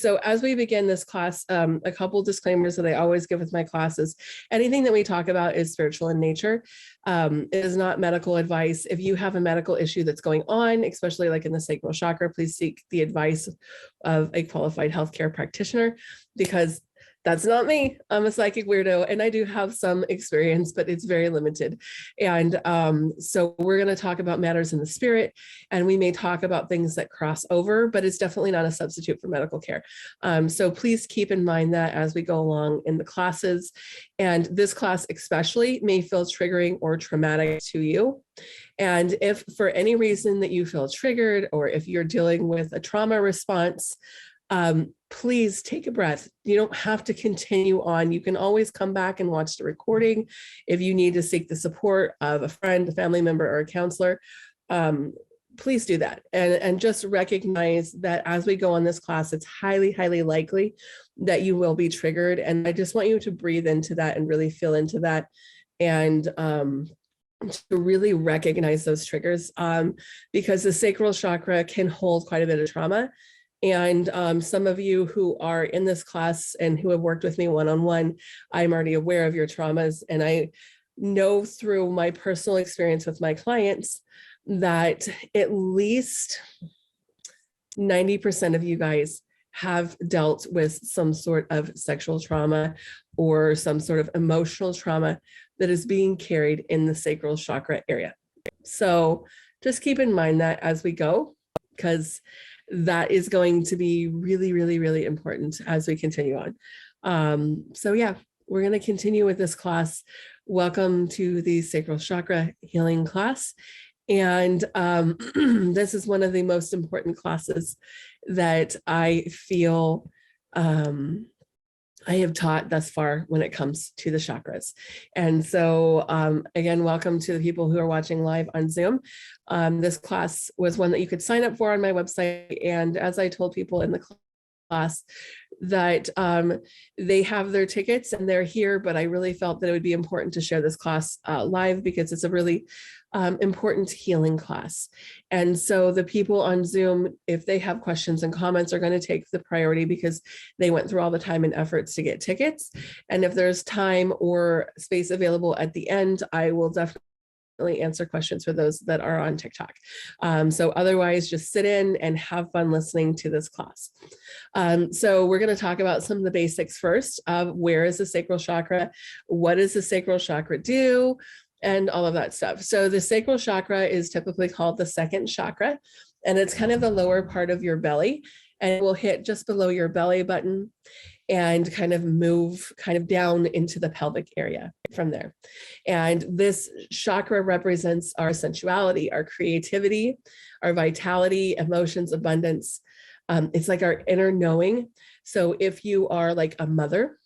So as we begin this class, a couple disclaimers that I always give with my classes. Anything that we talk about is spiritual in nature. It is not medical advice. If you have a medical issue that's going on, especially like in the sacral chakra, please seek the advice of a qualified healthcare practitioner, because that's not me. I'm a psychic weirdo, and I do have some experience, but it's very limited. And so we're going to talk about matters in the spirit, and we may talk about things that cross over, but it's definitely not a substitute for medical care. So please keep in mind that as we go along in the classes, and this class especially may feel triggering or traumatic to you. And if for any reason that you feel triggered, or if you're dealing with a trauma response, please take a breath. You don't have to continue on. You can always come back and watch the recording. If you need to seek the support of a friend, a family member, or a counselor, please do that. And just recognize that as we go on this class, it's highly, highly likely that you will be triggered. And I just want you to breathe into that and really feel into that, and to really recognize those triggers, because the sacral chakra can hold quite a bit of trauma. And some of you who are in this class and who have worked with me one-on-one, I'm already aware of your traumas. And I know through my personal experience with my clients that at least 90% of you guys have dealt with some sort of sexual trauma or some sort of emotional trauma that is being carried in the sacral chakra area. So just keep in mind that as we go, because that is going to be really, really, really important as we continue on. So yeah, we're going to continue with this class. Welcome to the Sacral Chakra Healing class. And this is one of the most important classes that I feel I have taught thus far when it comes to the chakras. And so again, welcome to the people who are watching live on Zoom. This class was one that you could sign up for on my website. And as I told people in the class, that they have their tickets and they're here, but I really felt that it would be important to share this class live, because it's a really important healing class. And so the people on Zoom, if they have questions and comments, are going to take the priority because they went through all the time and efforts to get tickets. And if there's time or space available at the end, I will definitely answer questions for those that are on TikTok. So otherwise, just sit in and have fun listening to this class. So we're going to talk about some of the basics first of where is the sacral chakra, what does the sacral chakra do, and all of that stuff. So the sacral chakra is typically called the second chakra, and it's kind of the lower part of your belly, and it will hit just below your belly button and kind of move kind of down into the pelvic area from there. And this chakra represents our sensuality, our creativity, our vitality, emotions, abundance. It's like our inner knowing. So if you are like a mother,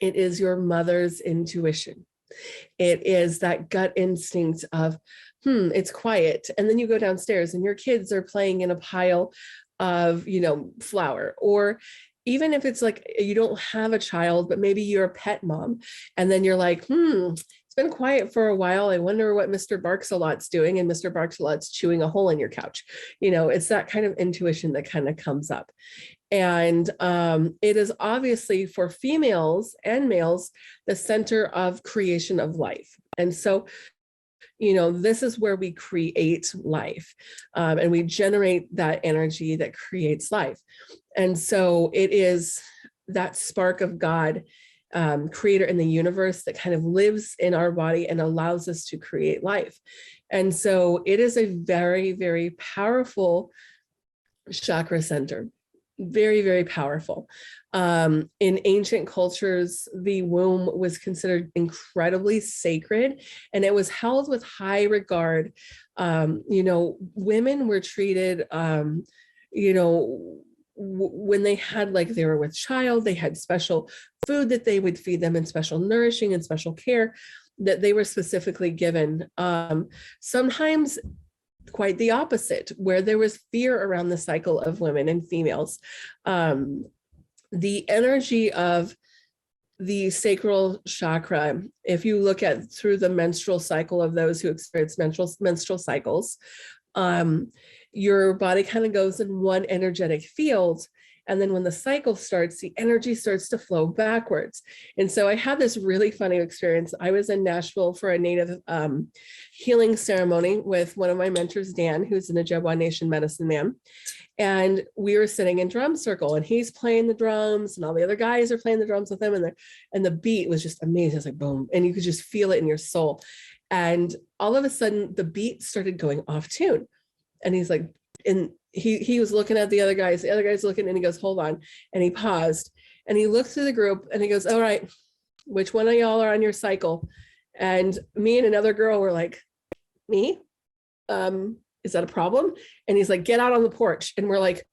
it is your mother's intuition. It is that gut instinct of, it's quiet. And then you go downstairs and your kids are playing in a pile of, flour. Or even if it's like you don't have a child, but maybe you're a pet mom, and then you're like, it's been quiet for a while. I wonder what Mr. Barks-a-Lot's doing, and Mr. Barks-a-Lot's chewing a hole in your couch. It's that kind of intuition that kind of comes up. And it is obviously for females and males, the center of creation of life. And so, this is where we create life, and we generate that energy that creates life. And so it is that spark of God, creator in the universe, that kind of lives in our body and allows us to create life. And so it is a very, very powerful chakra center. Very, very powerful. In ancient cultures, the womb was considered incredibly sacred, and it was held with high regard. Women were treated, when they had, like, they were with child, they had special food that they would feed them, and special nourishing and special care that they were specifically given. Sometimes quite the opposite, where there was fear around the cycle of women and females. The energy of the sacral chakra, if you look at through the menstrual cycle of those who experience menstrual cycles, your body kind of goes in one energetic field, And then when the cycle starts, the energy starts to flow backwards. And so I had this really funny experience. I was in Nashville for a native healing ceremony with one of my mentors, Dan, who's an Ojibwa Nation medicine man. And we were sitting in drum circle, and he's playing the drums, and all the other guys are playing the drums with him. And the beat was just amazing. It's like boom, and you could just feel it in your soul. And all of a sudden, the beat started going off tune. And he's like, and he was looking at the other guys. The other guy's looking, and he goes, "Hold on," and he paused, and he looked through the group, and he goes, "All right, which one of y'all are on your cycle?" And me and another girl were like, "Me? Is that a problem?" And he's like, "Get out on the porch." And we're like,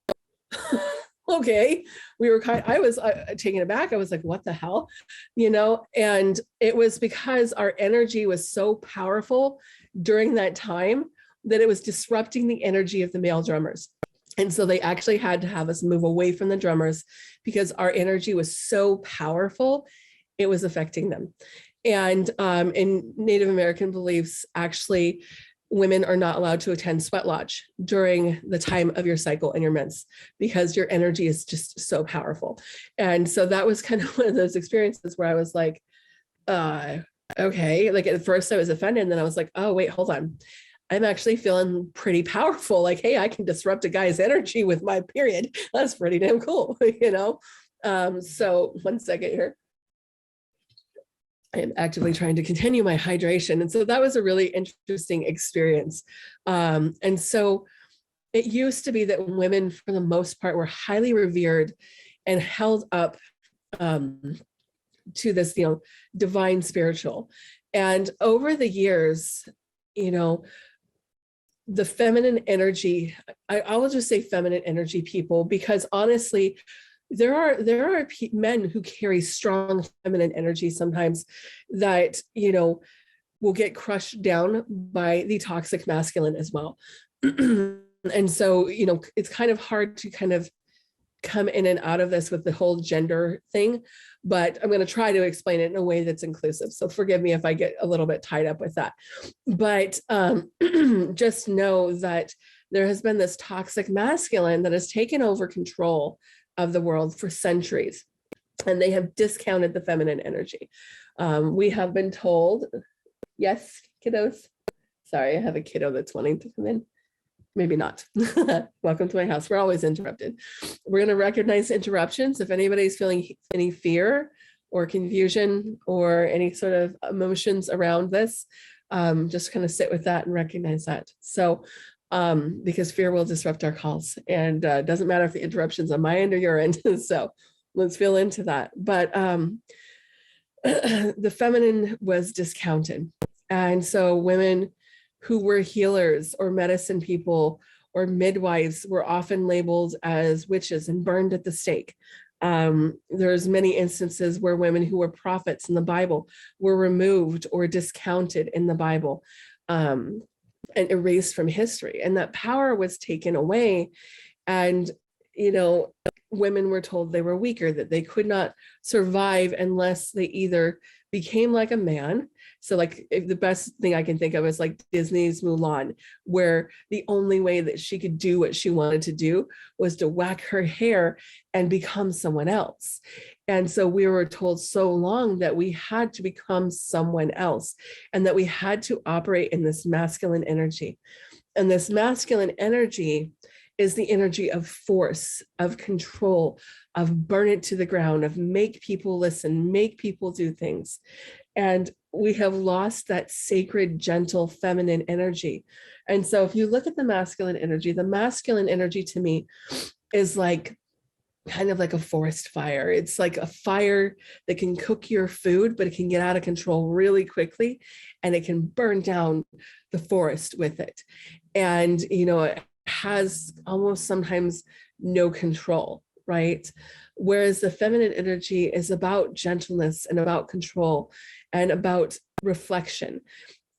okay. I was taken aback. I was like, what the hell? And it was because our energy was so powerful during that time that it was disrupting the energy of the male drummers. And so they actually had to have us move away from the drummers because our energy was so powerful, it was affecting them. And in Native American beliefs, actually, women are not allowed to attend sweat lodge during the time of your cycle and your mens because your energy is just so powerful. And so that was kind of one of those experiences where I was like, okay, like at first I was offended, and then I was like, oh, wait, hold on. I'm actually feeling pretty powerful. Like, hey, I can disrupt a guy's energy with my period. That's pretty damn cool, So 1 second here. I am actively trying to continue my hydration. And so that was a really interesting experience. And so it used to be that women, for the most part, were highly revered and held up to this, divine spiritual. And over the years, the feminine energy, I will just say feminine energy people, because honestly, there are men who carry strong feminine energy sometimes that, will get crushed down by the toxic masculine as well. And so, it's kind of hard to kind of come in and out of this with the whole gender thing, but I'm going to try to explain it in a way that's inclusive. So forgive me if I get a little bit tied up with that, but just know that there has been this toxic masculine that has taken over control of the world for centuries, and they have discounted the feminine energy. We have been told, yes, kiddos. Sorry, I have a kiddo that's wanting to come in. Maybe not. Welcome to my house. We're always interrupted. We're going to recognize interruptions. If anybody's feeling any fear or confusion or any sort of emotions around this, just kind of sit with that and recognize that. So because fear will disrupt our calls, and it doesn't matter if the interruption's on my end or your end. So let's feel into that. But the feminine was discounted. And so women who were healers or medicine people or midwives were often labeled as witches and burned at the stake. There's many instances where women who were prophets in the Bible were removed or discounted in the Bible. And erased from history, and that power was taken away. And women were told they were weaker, that they could not survive unless they either became like a man. So like the best thing I can think of is like Disney's Mulan, where the only way that she could do what she wanted to do was to whack her hair and become someone else. And so we were told so long that we had to become someone else, and that we had to operate in this masculine energy. And this masculine energy is the energy of force, of control, of burn it to the ground, of make people listen, make people do things. And we have lost that sacred, gentle, feminine energy. And so if you look at the masculine energy to me is like kind of like a forest fire. It's like a fire that can cook your food, but it can get out of control really quickly, and it can burn down the forest with it. And, it has almost sometimes no control, right? Whereas the feminine energy is about gentleness and about control and about reflection.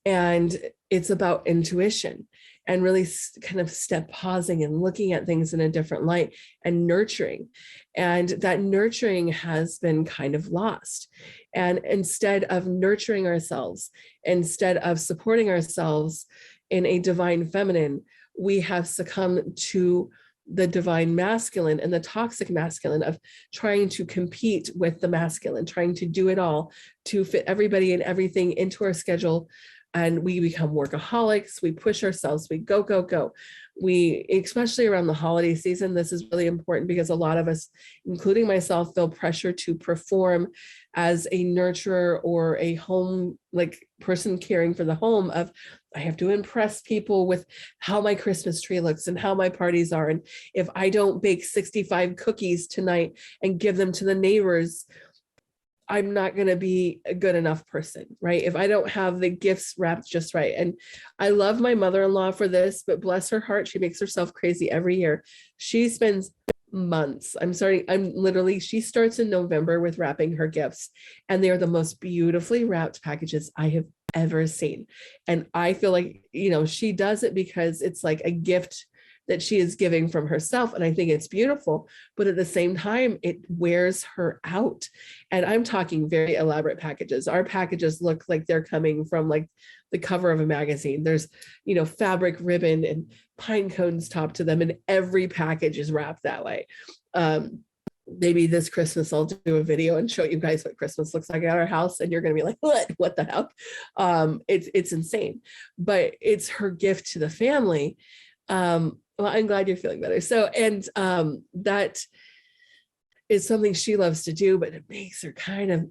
And it's about intuition and really kind of pausing and looking at things in a different light and nurturing. And that nurturing has been kind of lost. And instead of nurturing ourselves, instead of supporting ourselves in a divine feminine, we have succumbed to the divine masculine and the toxic masculine of trying to compete with the masculine, trying to do it all to fit everybody and everything into our schedule. And we become workaholics, we push ourselves, we go, go, go. We, especially around the holiday season, this is really important because a lot of us, including myself, feel pressure to perform as a nurturer or a home, like person caring for the home of, I have to impress people with how my Christmas tree looks and how my parties are. And if I don't bake 65 cookies tonight and give them to the neighbors, I'm not going to be a good enough person, right? If I don't have the gifts wrapped just right. And I love my mother-in-law for this, but bless her heart, she makes herself crazy every year. She spends months. She starts in November with wrapping her gifts, and they are the most beautifully wrapped packages I have ever seen. And I feel like, she does it because it's like a gift that she is giving from herself. And I think it's beautiful, but at the same time, it wears her out. And I'm talking very elaborate packages. Our packages look like they're coming from like the cover of a magazine. There's, fabric ribbon and pine cones top to them, and every package is wrapped that way. Maybe this Christmas, I'll do a video and show you guys what Christmas looks like at our house. And you're going to be like, what the hell? It's insane, but it's her gift to the family. Well, I'm glad you're feeling better. So, and that is something she loves to do, but it makes her kind of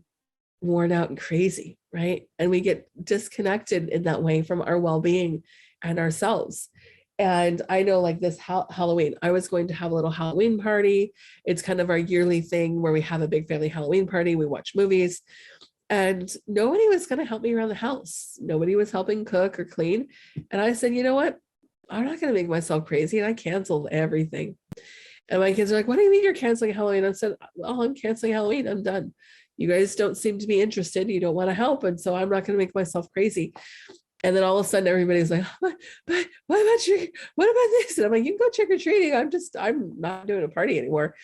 worn out and crazy, right? And we get disconnected in that way from our well-being and ourselves. And I know, like this Halloween, I was going to have a little Halloween party. It's kind of our yearly thing where we have a big family Halloween party. We watch movies, and nobody was going to help me around the house. Nobody was helping cook or clean. And I said, you know what? I'm not going to make myself crazy. And I canceled everything. And my kids are like, what do you mean you're canceling Halloween? I said, well, I'm canceling Halloween. I'm done. You guys don't seem to be interested. You don't want to help. And so I'm not going to make myself crazy. And then all of a sudden everybody's like, but what about you? What about this? And I'm like, you can go trick or treating. I'm not doing a party anymore,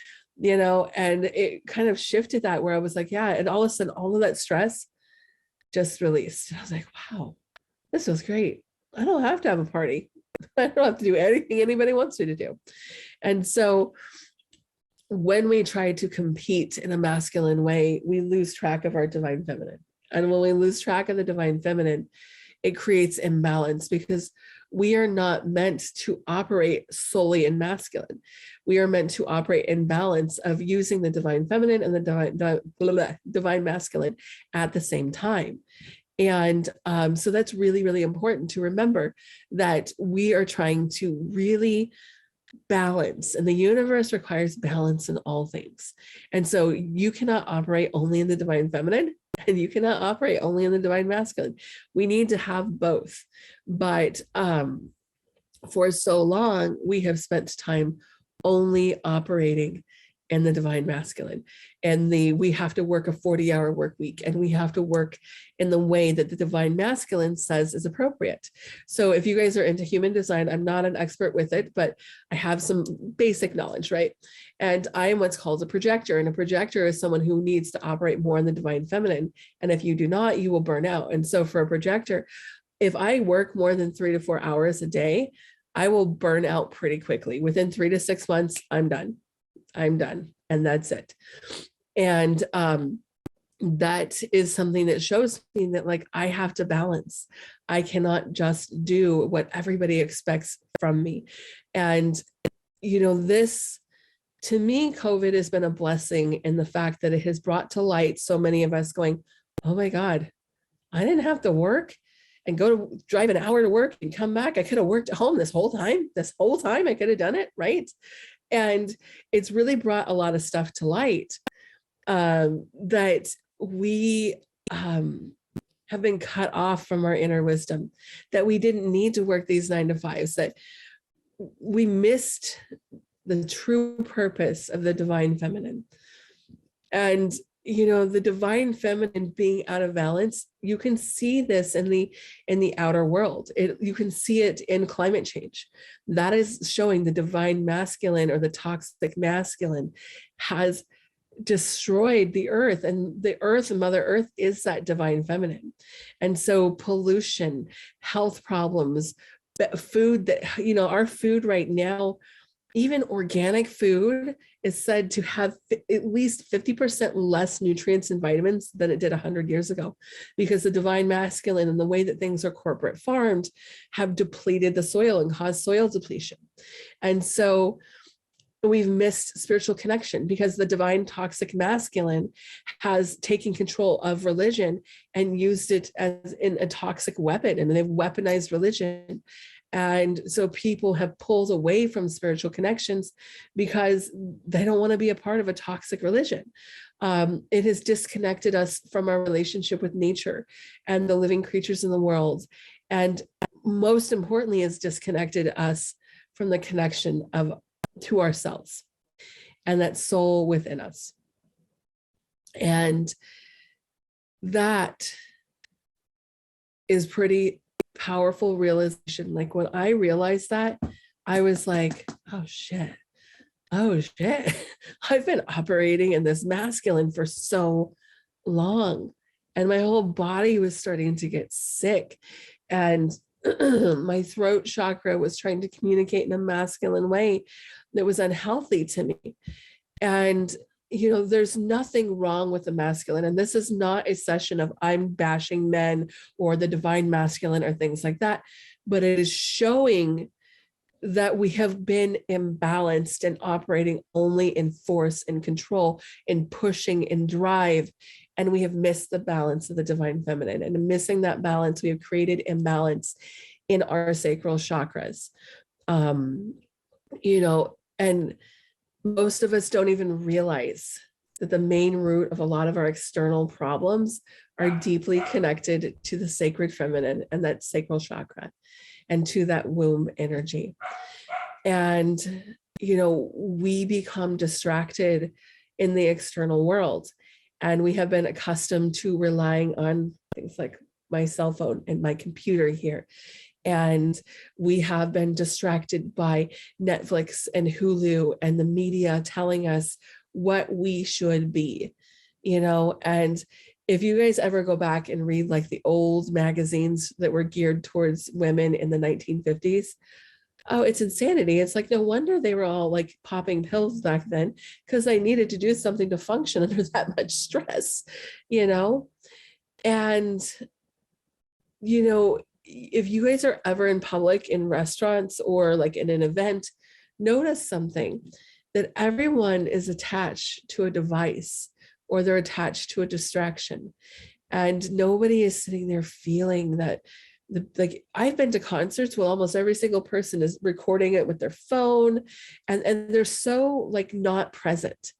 and it kind of shifted that where I was like, yeah. And all of a sudden all of that stress just released. And I was like, wow, this was great. I don't have to have a party. I don't have to do anything anybody wants me to do. And so when we try to compete in a masculine way, we lose track of our divine feminine. And when we lose track of the divine feminine, it creates imbalance because we are not meant to operate solely in masculine. We are meant to operate in balance of using the divine feminine and the divine masculine at the same time. And so that's really, really important to remember that we are trying to really balance, and the universe requires balance in all things. And so you cannot operate only in the divine feminine, and you cannot operate only in the divine masculine. We need to have both. But for so long, we have spent time only operating in the divine masculine, and we have to work a 40-hour work week, and we have to work in the way that the divine masculine says is appropriate. So if you guys are into human design, I'm not an expert with it, but I have some basic knowledge, right? And I am what's called a projector, and a projector is someone who needs to operate more in the divine feminine. And if you do not, you will burn out. And so for a projector, if I work more than 3 to 4 hours a day, I will burn out pretty quickly. Within 3 to 6 months, I'm done. And that's it. And that is something that shows me that, like, I have to balance. I cannot just do what everybody expects from me. And, this, to me, COVID has been a blessing in the fact that it has brought to light so many of us going, oh my God, I didn't have to work and drive an hour to work and come back. I could have worked at home this whole time. I could have done it, right? And it's really brought a lot of stuff to light that we have been cut off from our inner wisdom, that we didn't need to work these 9 to 5s, that we missed the true purpose of the divine feminine. And the divine feminine being out of balance, you can see this in the outer world. You can see it in climate change. That is showing the divine masculine, or the toxic masculine, has destroyed the earth, and the earth, Mother Earth, is that divine feminine. And so pollution, health problems, food that, our food right now, even organic food is said to have at least 50% less nutrients and vitamins than it did 100 years ago, because the divine masculine and the way that things are corporate farmed have depleted the soil and caused soil depletion. And so we've missed spiritual connection because the divine toxic masculine has taken control of religion and used it as in a toxic weapon, and they've weaponized religion. And so people have pulled away from spiritual connections because they don't want to be a part of a toxic religion. It has disconnected us from our relationship with nature and the living creatures in the world. And most importantly, has disconnected us from the connection to ourselves and that soul within us. And that is pretty powerful realization. Like when I realized that, I was like, oh shit, I've been operating in this masculine for so long, and my whole body was starting to get sick, and my throat chakra was trying to communicate in a masculine way that was unhealthy to me. And there's nothing wrong with the masculine. And this is not a session of I'm bashing men or the divine masculine or things like that, but it is showing that we have been imbalanced and operating only in force and control, in pushing and drive. And we have missed the balance of the divine feminine. And missing that balance, we have created imbalance in our sacral chakras. And most of us don't even realize that the main root of a lot of our external problems are deeply connected to the sacred feminine and that sacral chakra and to that womb energy. And, we become distracted in the external world, and we have been accustomed to relying on things like my cell phone and my computer here. And we have been distracted by Netflix and Hulu and the media telling us what we should be, and if you guys ever go back and read like the old magazines that were geared towards women in the 1950s, oh, it's insanity. It's like, no wonder they were all like popping pills back then, because they needed to do something to function under that much stress, and, if you guys are ever in public in restaurants or like in an event, notice something, that everyone is attached to a device or they're attached to a distraction, and nobody is sitting there feeling that. Like I've been to concerts where almost every single person is recording it with their phone, and they're so like not present.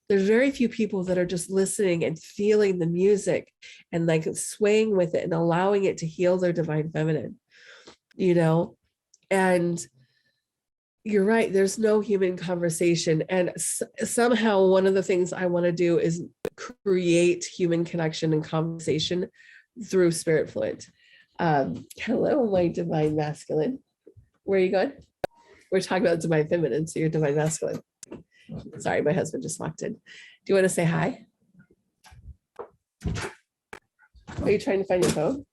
There's very few people that are just listening and feeling the music and like swaying with it and allowing it to heal their divine feminine, and you're right, there's no human conversation. And somehow one of the things I want to do is create human connection and conversation through spirit fluid. Hello, my divine masculine. Where are you going? We're talking about divine feminine, so you're divine masculine. Sorry, my husband just walked in. Do you want to say hi? Are you trying to find your phone?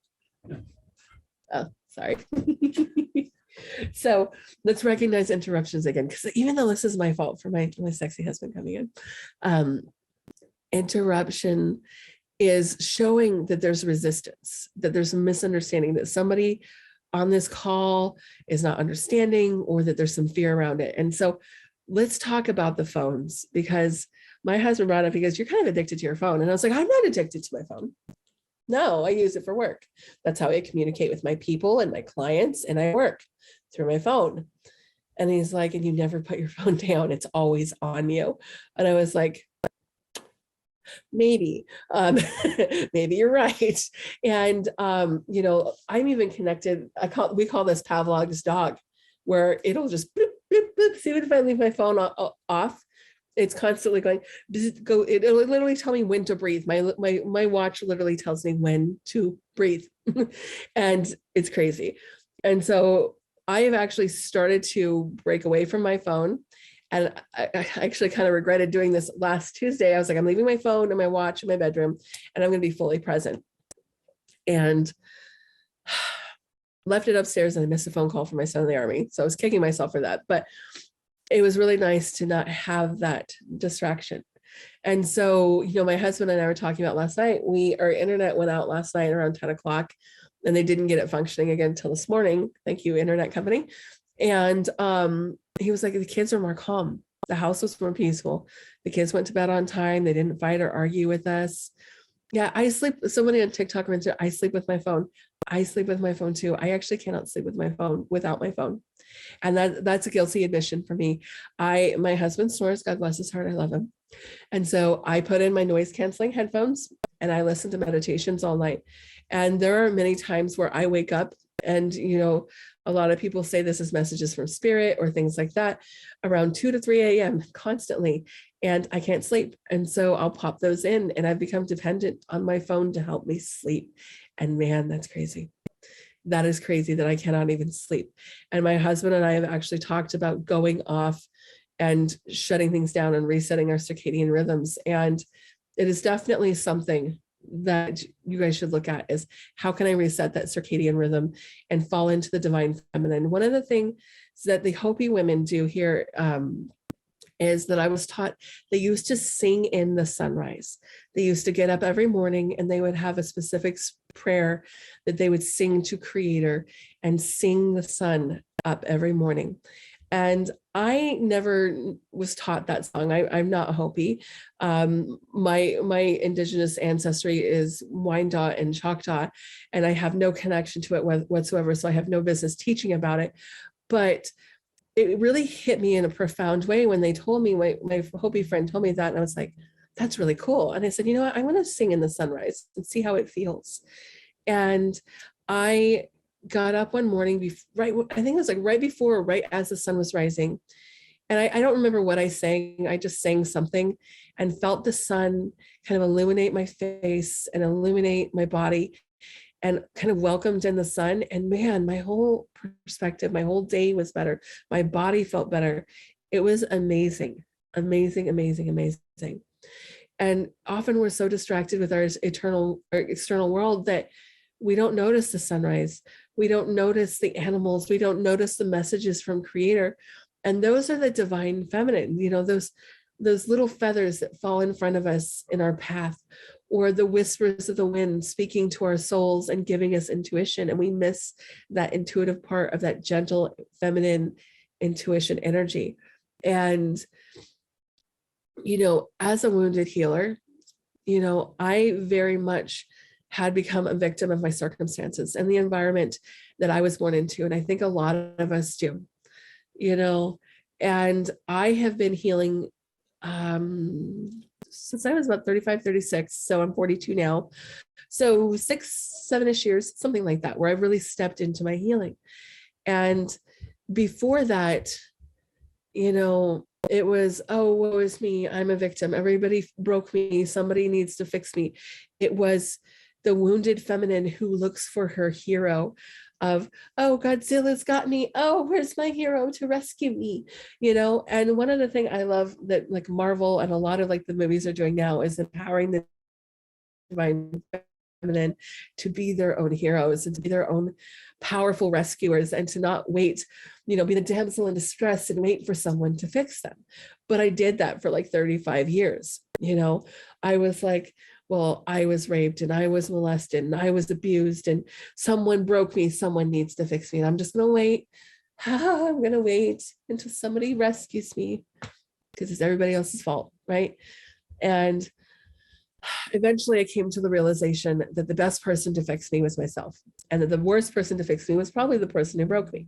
Oh, sorry. So let's recognize interruptions again, because even though this is my fault for my sexy husband coming in, interruption is showing that there's resistance, that there's a misunderstanding, that somebody on this call is not understanding, or that there's some fear around it. And so let's talk about the phones, because my husband brought up, he goes, you're kind of addicted to your phone. And I was like, I'm not addicted to my phone. No, I use it for work. That's how I communicate with my people and my clients, and I work through my phone. And he's like, and you never put your phone down, it's always on you. And I was like, maybe maybe you're right. And I'm even connected, we call this Pavlov's dog, where it'll just bloop, bloop, bloop. See, if I leave my phone off, it's constantly going, it'll literally tell me when to breathe. My watch literally tells me when to breathe. And it's crazy. And so I have actually started to break away from my phone. And I actually kind of regretted doing this last Tuesday. I was like, I'm leaving my phone and my watch in my bedroom, and I'm going to be fully present. And left it upstairs, and I missed a phone call from my son in the Army. So I was kicking myself for that. But it was really nice to not have that distraction. And so, my husband and I were talking about last night, our internet went out last night around 10 o'clock and they didn't get it functioning again until this morning. Thank you, internet company. And he was like, the kids are more calm. The house was more peaceful. The kids went to bed on time. They didn't fight or argue with us. Yeah, I sleep. Somebody on TikTok mentioned I sleep with my phone. I sleep with my phone too. I actually cannot sleep with my phone without my phone. And that's a guilty admission for me. My husband snores, God bless his heart, I love him. And so I put in my noise canceling headphones and I listen to meditations all night. And there are many times where I wake up and, a lot of people say this is messages from spirit or things like that around 2 to 3 a.m. constantly. And I can't sleep. And so I'll pop those in and I've become dependent on my phone to help me sleep. And man, that's crazy. That is crazy that I cannot even sleep. And my husband and I have actually talked about going off and shutting things down and resetting our circadian rhythms. And it is definitely something that you guys should look at is how can I reset that circadian rhythm and fall into the divine feminine? One of the things that the Hopi women do here is that I was taught they used to sing in the sunrise. They used to get up every morning and they would have a specific prayer that they would sing to Creator and sing the sun up every morning. And I never was taught that song. I'm not Hopi. My indigenous ancestry is Wyandot and Choctaw, and I have no connection to it whatsoever. So I have no business teaching about it. But it really hit me in a profound way when they told me, my Hopi friend told me that, and I was like, that's really cool. And I said, I want to sing in the sunrise and see how it feels. And I got up one morning, I think it was like right before, right as the sun was rising. And I don't remember what I sang. I just sang something and felt the sun kind of illuminate my face and illuminate my body and kind of welcomed in the sun. And man, my whole perspective, my whole day was better. My body felt better. It was amazing, amazing, amazing, amazing. And often we're so distracted with our external world that we don't notice the sunrise. We don't notice the animals. We don't notice the messages from Creator. And those are the divine feminine, those little feathers that fall in front of us in our path, or the whispers of the wind speaking to our souls and giving us intuition. And we miss that intuitive part of that gentle feminine intuition energy. And, as a wounded healer, I very much had become a victim of my circumstances and the environment that I was born into. And I think a lot of us do, and I have been healing since I was about 35, 36. So I'm 42 now. So 6-7-ish years, something like that, where I've really stepped into my healing. And before that, it was, oh, woe is me. I'm a victim. Everybody broke me. Somebody needs to fix me. It was the wounded feminine who looks for her hero of, oh, Godzilla's got me. Oh, where's my hero to rescue me? And one of the things I love that like Marvel and a lot of like the movies are doing now is empowering the divine feminine to be their own heroes and to be their own powerful rescuers and to not wait, be the damsel in distress and wait for someone to fix them. But I did that for like 35 years. I was like, well, I was raped and I was molested and I was abused and someone broke me. Someone needs to fix me. And I'm just going to wait. I'm going to wait until somebody rescues me because it's everybody else's fault. Right. And eventually I came to the realization that the best person to fix me was myself, and that the worst person to fix me was probably the person who broke me.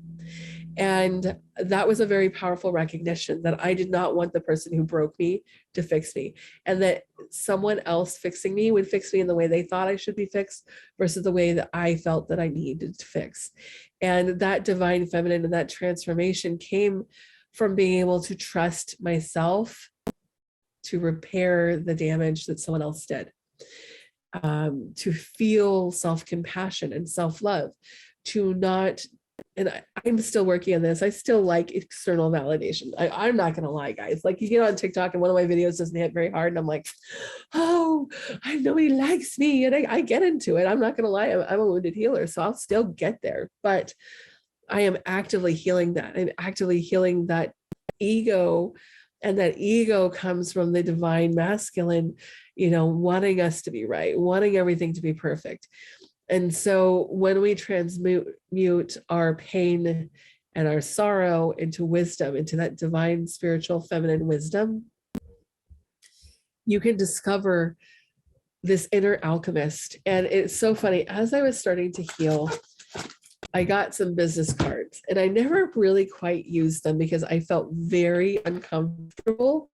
And that was a very powerful recognition that I did not want the person who broke me to fix me, and that someone else fixing me would fix me in the way they thought I should be fixed versus the way that I felt that I needed to fix. And that divine feminine and that transformation came from being able to trust myself to repair the damage that someone else did, to feel self-compassion and self-love, to not, and I'm still working on this. I still like external validation. I'm not going to lie, guys. Like you get on TikTok and one of my videos doesn't hit very hard and I'm like, oh, nobody likes me. And I get into it. I'm not going to lie. I'm a wounded healer, so I'll still get there. But I am actively healing that. I'm actively healing that ego, and that ego comes from the divine masculine, wanting us to be right, wanting everything to be perfect. And so when we transmute our pain and our sorrow into wisdom, into that divine spiritual feminine wisdom, you can discover this inner alchemist. And it's so funny, as I was starting to heal, I got some business cards, and I never really quite used them because I felt very uncomfortable.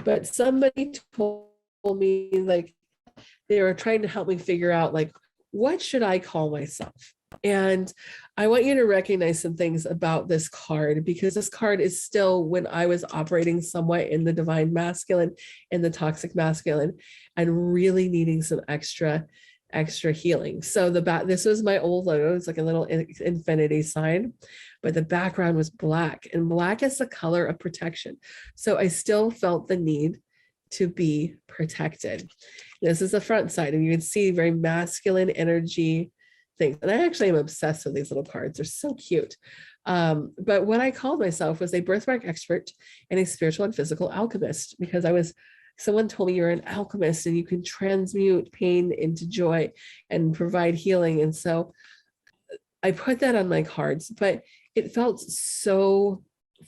But somebody told me, like, they were trying to help me figure out, like, what should I call myself? And I want you to recognize some things about this card, because this card is still when I was operating somewhat in the divine masculine and the toxic masculine and really needing some extra healing. So this was my old logo. It's like a little infinity sign, but the background was black, and black is the color of protection. So I still felt the need to be protected. This is the front side, and you can see very masculine energy things. And I actually am obsessed with these little cards. They're so cute. But what I called myself was a birthmark expert and a spiritual and physical alchemist, because someone told me you're an alchemist and you can transmute pain into joy and provide healing. And so I put that on my cards, but it felt so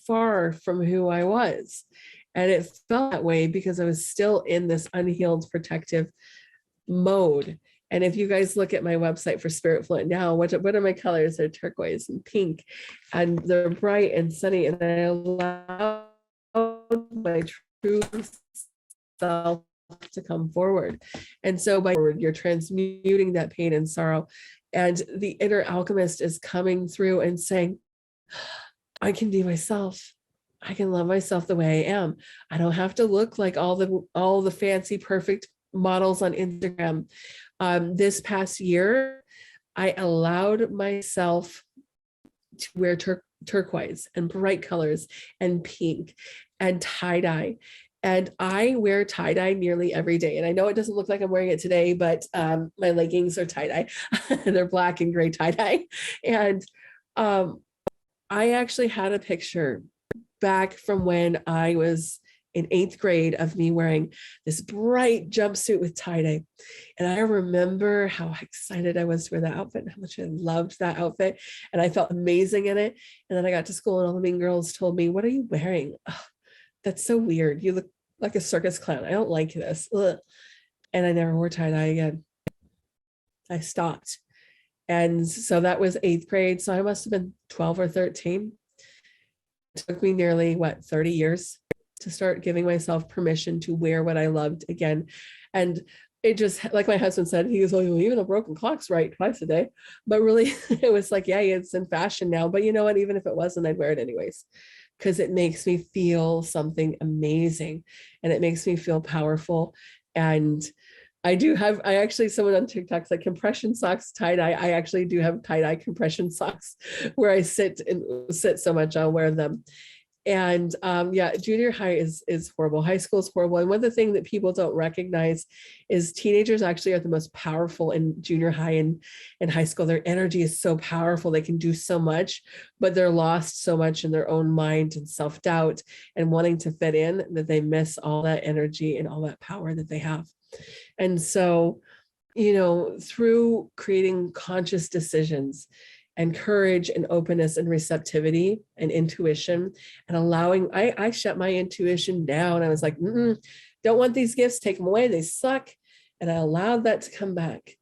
far from who I was. And it felt that way because I was still in this unhealed protective mode. And if you guys look at my website for Spirit Fluent now, what are my colors? They're turquoise and pink, and they're bright and sunny. And I allow my true self to come forward. And so by forward, you're transmuting that pain and sorrow. And the inner alchemist is coming through and saying, I can be myself. I can love myself the way I am. I don't have to look like all the fancy, perfect models on Instagram. This past year, I allowed myself to wear turquoise and bright colors and pink and tie-dye. And I wear tie-dye nearly every day. And I know it doesn't look like I'm wearing it today, but my leggings are tie-dye. They're black and gray tie-dye. And I actually had a picture back from when I was in 8th grade of me wearing this bright jumpsuit with tie-dye. And I remember how excited I was to wear that outfit and how much I loved that outfit. And I felt amazing in it. And then I got to school and all the mean girls told me, what are you wearing? Oh, that's so weird. You look like a circus clown. I don't like this. Ugh. And I never wore tie-dye again. I stopped. And so that was 8th grade. So I must have been 12 or 13. It took me nearly 30 years to start giving myself permission to wear what I loved again. And it just, like my husband said, he goes, oh, even a broken clock's right twice a day. But really, it was like, yeah, it's in fashion now. But you know what? Even if it wasn't, I'd wear it anyways, because it makes me feel something amazing and it makes me feel powerful. And I actually, someone on TikTok's like compression socks, tie-dye. I actually do have tie-dye compression socks where I sit so much, I'll wear them. And yeah, junior high is horrible. High school is horrible. And one of the things that people don't recognize is teenagers actually are the most powerful in junior high and high school. Their energy is so powerful. They can do so much, but they're lost so much in their own mind and self-doubt and wanting to fit in that they miss all that energy and all that power that they have. And so, through creating conscious decisions and courage and openness and receptivity and intuition and allowing, I shut my intuition down. I was like, don't want these gifts, take them away, they suck. And I allowed that to come back.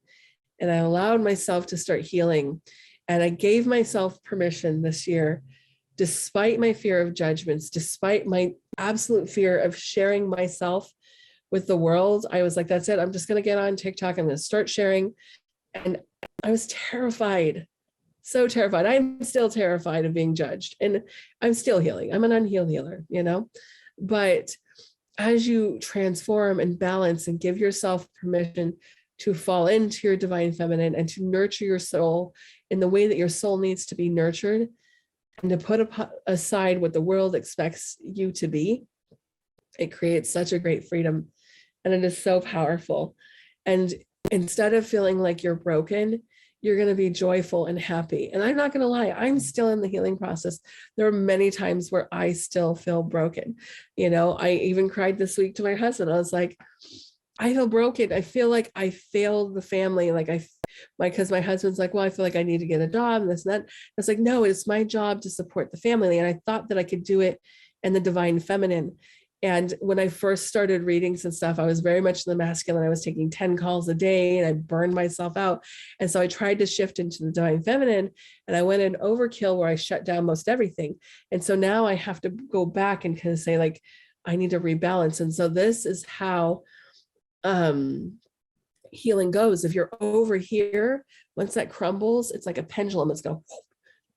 And I allowed myself to start healing. And I gave myself permission this year, despite my fear of judgments, despite my absolute fear of sharing myself with the world. I was like, that's it. I'm just going to get on TikTok. I'm going to start sharing. And I was terrified. So terrified. I'm still terrified of being judged, and I'm still healing. I'm an unhealed healer, but as you transform and balance and give yourself permission to fall into your divine feminine and to nurture your soul in the way that your soul needs to be nurtured, and to put aside what the world expects you to be, it creates such a great freedom. And it is so powerful. And instead of feeling like you're broken, you're going to be joyful and happy. And I'm not going to lie, I'm still in the healing process. There are many times where I still feel broken. You know, I even cried this week to my husband. I was like, I feel broken. I feel like I failed the family. Like because my husband's like, well, I feel like I need to get a job and this and that. I was like, no, it's my job to support the family. And I thought that I could do it in the divine feminine. And when I first started readings and stuff, I was very much in the masculine. I was taking 10 calls a day and I burned myself out. And so I tried to shift into the divine feminine, and I went in overkill where I shut down most everything. And so now I have to go back and kind of say, like, I need to rebalance. And so this is how healing goes. If you're over here, once that crumbles, it's like a pendulum. It's going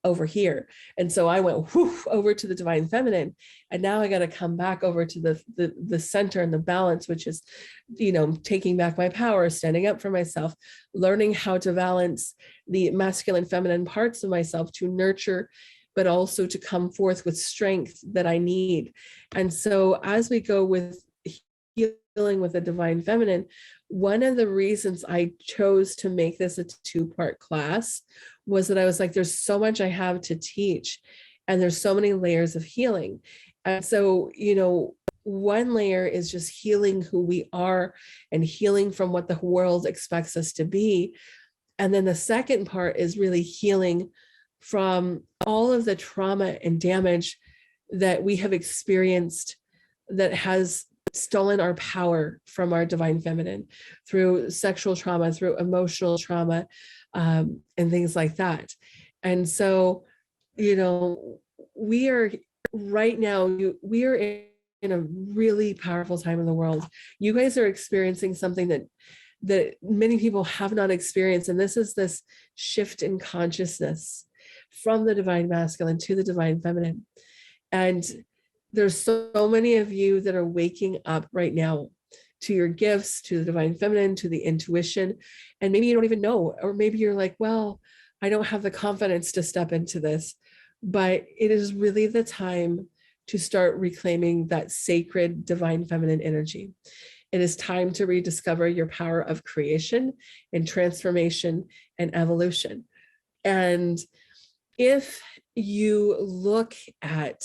over here. And so I went over to the divine feminine, and now I got to come back over to the center and the balance, which is, you know, taking back my power, standing up for myself, learning how to balance the masculine, feminine parts of myself to nurture, but also to come forth with strength that I need. And so as we go with healing with the divine feminine, one of the reasons I chose to make this a 2-part class was that I was like, there's so much I have to teach, and there's so many layers of healing. And so, you know, one layer is just healing who we are and healing from what the world expects us to be. And then the second part is really healing from all of the trauma and damage that we have experienced that has stolen our power from our divine feminine through sexual trauma, through emotional trauma, and things like that. And so, you know, we are right now, we are in a really powerful time in the world. You guys are experiencing something that many people have not experienced. And this is this shift in consciousness from the divine masculine to the divine feminine. And there's so many of you that are waking up right now to your gifts, to the divine feminine, to the intuition. And maybe you don't even know, or maybe you're like, well, I don't have the confidence to step into this. But it is really the time to start reclaiming that sacred divine feminine energy. It is time to rediscover your power of creation and transformation and evolution. And if you look at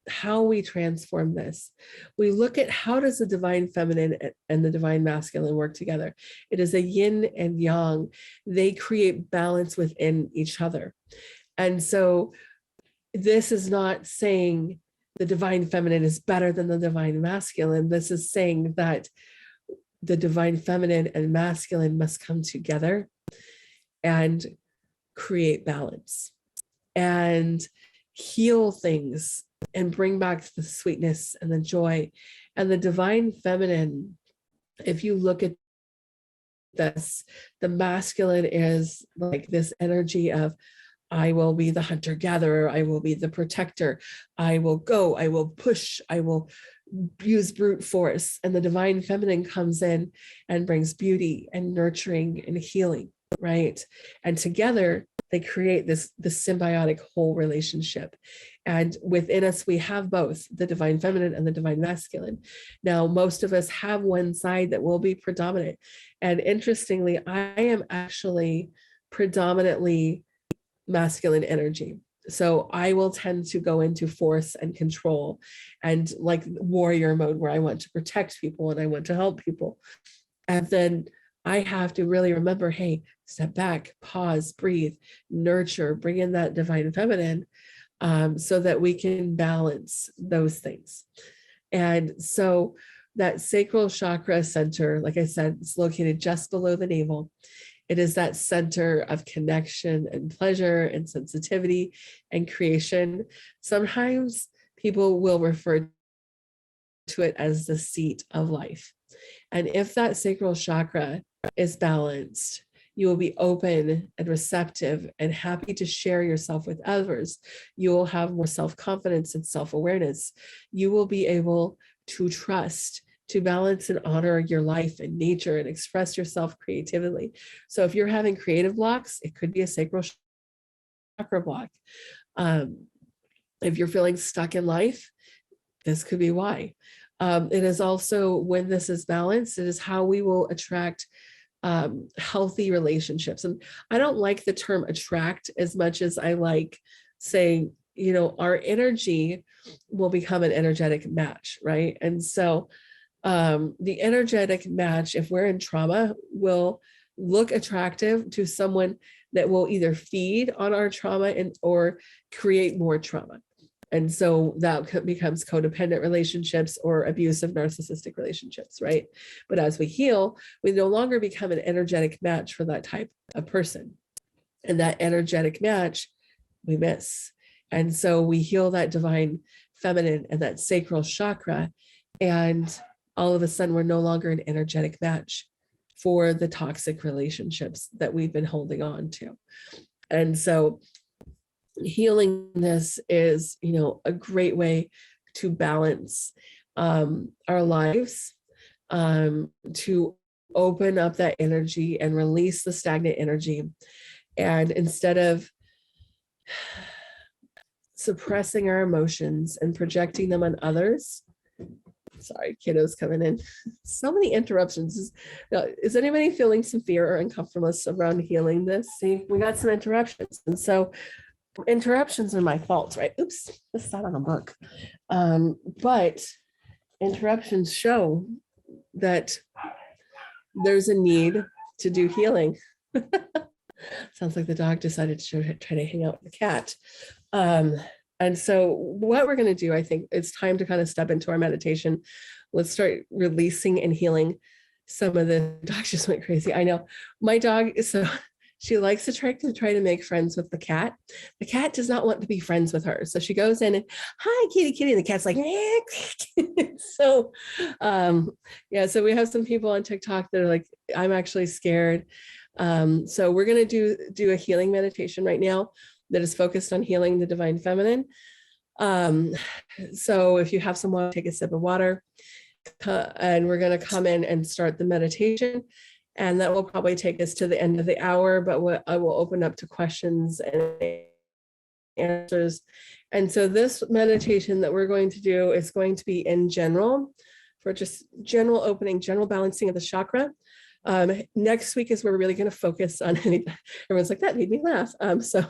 how we transform this, we look at how does the divine feminine and the divine masculine work together. It is a yin and yang. They create balance within each other. And so this is not saying the divine feminine is better than the divine masculine. This is saying that the divine feminine and masculine must come together and create balance and heal things and bring back the sweetness and the joy. And the divine feminine, if you look at this, the masculine is like this energy of, I will be the hunter-gatherer, I will be the protector, I will go, I will push, I will use brute force. And the divine feminine comes in and brings beauty and nurturing and healing, right? And together they create this symbiotic whole relationship. And within us, we have both the divine feminine and the divine masculine. Now, most of us have one side that will be predominant. And interestingly, I am actually predominantly masculine energy. So I will tend to go into force and control and like warrior mode, where I want to protect people and I want to help people. And then I have to really remember, hey, step back, pause, breathe, nurture, bring in that divine feminine, so that we can balance those things. And so that sacral chakra center, like I said, it's located just below the navel. It is that center of connection and pleasure and sensitivity and creation. Sometimes people will refer to it as the seat of life. And if that sacral chakra is balanced, you will be open and receptive and happy to share yourself with others. You will have more self-confidence and self-awareness. You will be able to trust, to balance and honor your life and nature and express yourself creatively. So if you're having creative blocks, it could be a sacral chakra block. If you're feeling stuck in life, this could be why. It is also, when this is balanced, it is how we will attract healthy relationships. And I don't like the term attract as much as I like saying, you know, our energy will become an energetic match, right? And so the energetic match, if we're in trauma, will look attractive to someone that will either feed on our trauma and or create more trauma. And so that becomes codependent relationships or abusive narcissistic relationships, right? But as we heal, we no longer become an energetic match for that type of person. And that energetic match we miss. And so we heal that divine feminine and that sacral chakra. And all of a sudden, we're no longer an energetic match for the toxic relationships that we've been holding on to. And so healing this is, you know, a great way to balance our lives, to open up that energy and release the stagnant energy. And instead of suppressing our emotions and projecting them on others, sorry, kiddos coming in. So many interruptions. Is anybody feeling some fear or uncomfortableness around healing this? See, we got some interruptions. And so interruptions are my fault, right? Oops, this is not on a book. But interruptions show that there's a need to do healing. Sounds like the dog decided to try to hang out with the cat. And so what we're going to do, I think it's time to kind of step into our meditation. Let's start releasing and healing some of the dog just went crazy. I know my dog, so she likes to try to make friends with the cat. The cat does not want to be friends with her. So she goes in and, hi, kitty, kitty. And the cat's like, so, yeah, so we have some people on TikTok that are like, I'm actually scared. So we're going to do a healing meditation right now that is focused on healing the divine feminine. So if you have some water, take a sip of water, and we're going to come in and start the meditation. And that will probably take us to the end of the hour, but I will open up to questions and answers. And so this meditation that we're going to do is going to be in general, for just general opening, general balancing of the chakra. Next week is where we're really going to focus on, everyone's like, that made me laugh. So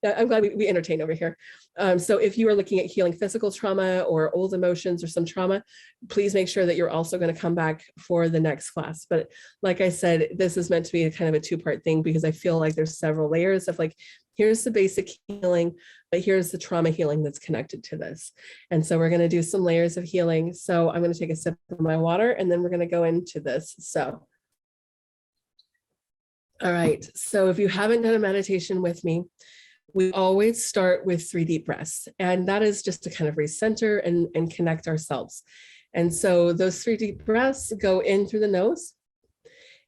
I'm glad we entertain over here. So if you are looking at healing physical trauma or old emotions or some trauma, please make sure that you're also going to come back for the next class. But like I said, this is meant to be a kind of a two-part thing because I feel like there's several layers of like, here's the basic healing, but here's the trauma healing that's connected to this. And so we're going to do some layers of healing. So I'm going to take a sip of my water and then we're going to go into this. So all right, so if you haven't done a meditation with me, we always start with 3 deep breaths, and that is just to kind of recenter and connect ourselves. And so those 3 deep breaths go in through the nose,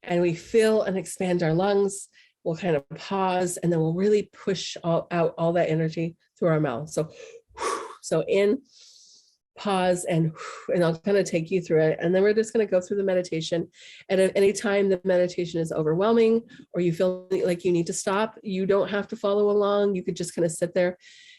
and we fill and expand our lungs. We'll kind of pause, and then we'll really push out all that energy through our mouth. So in, pause, and I'll kind of take you through it. And then we're just going to go through the meditation. And at any time the meditation is overwhelming or you feel like you need to stop, you don't have to follow along. You could just kind of sit there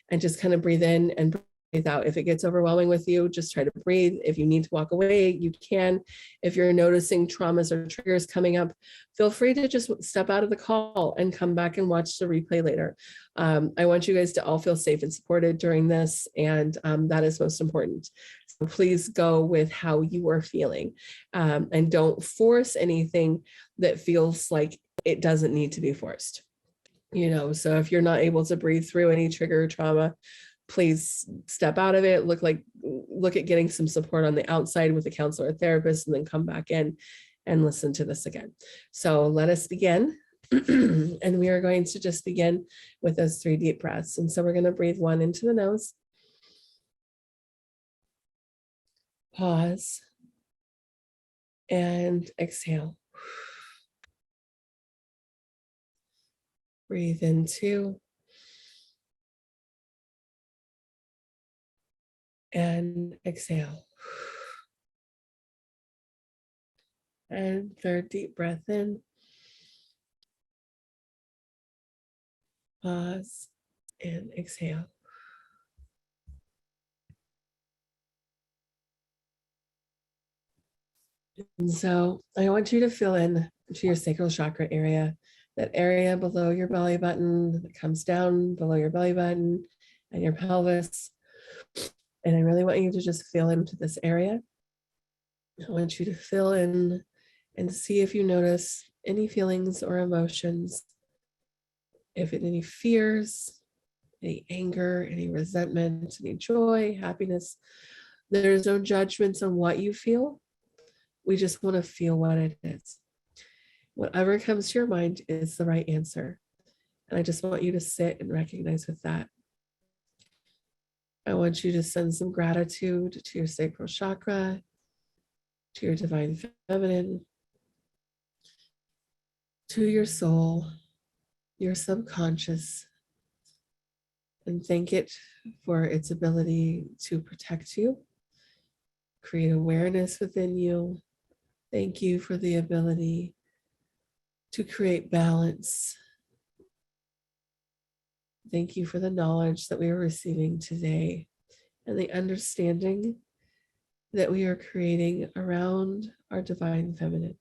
and just kind of breathe in and breathe out. If it gets overwhelming with you, just try to breathe. If you need to walk away, you can. If you're noticing traumas or triggers coming up, feel free to just step out of the call and come back and watch the replay later. I want you guys to all feel safe and supported during this, and that is most important. So please go with how you are feeling, and don't force anything that feels like it doesn't need to be forced. You know, so if you're not able to breathe through any trigger or trauma, please step out of it, look at getting some support on the outside with a counselor or therapist, and then come back in and listen to this again. So let us begin. And we are going to just begin with those 3 deep breaths. And so we're going to breathe 1 into the nose. Pause. And exhale. Breathe in 2. And exhale. And 3rd deep breath in. Pause and exhale. And so I want you to fill in to your sacral chakra area, that area below your belly button that comes down below your belly button and your pelvis. And I really want you to just feel into this area. I want you to fill in and see if you notice any feelings or emotions, if any fears, any anger, any resentment, any joy, happiness. There's no judgments on what you feel. We just want to feel what it is. Whatever comes to your mind is the right answer. And I just want you to sit and recognize with that. I want you to send some gratitude to your sacral chakra, to your divine feminine, to your soul, your subconscious, and thank it for its ability to protect you, create awareness within you. Thank you for the ability to create balance. Thank you for the knowledge that we are receiving today and the understanding that we are creating around our divine feminine.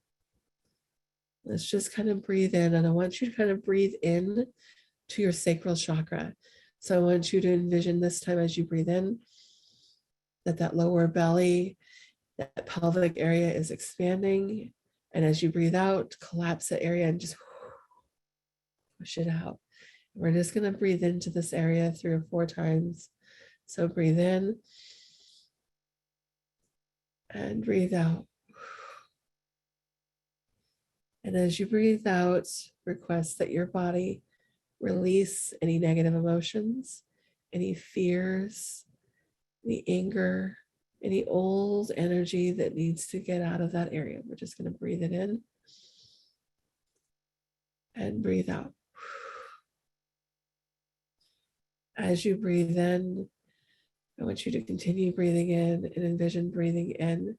Let's just kind of breathe in, and I want you to kind of breathe in to your sacral chakra. So I want you to envision this time as you breathe in, that lower belly, that pelvic area is expanding. And as you breathe out, collapse that area and just push it out. We're just going to breathe into this area 3 or 4 times. So breathe in and breathe out. And as you breathe out, request that your body release any negative emotions, any fears, any anger, any old energy that needs to get out of that area. We're just going to breathe it in and breathe out. As you breathe in, I want you to continue breathing in and envision breathing in